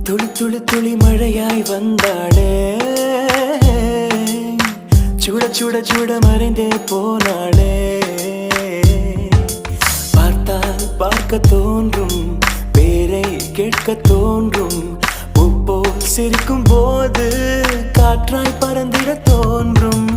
துளி துளி துளி மழையாய் வந்தாளே, சுட சுட சுட மறைந்தே போனாளே. பார்த்தால் பார்க்க தோன்றும், பேரை கேட்க தோன்றும், பூப்போல் சிரிக்கும் போது காற்றாய் பறந்திட தோன்றும்.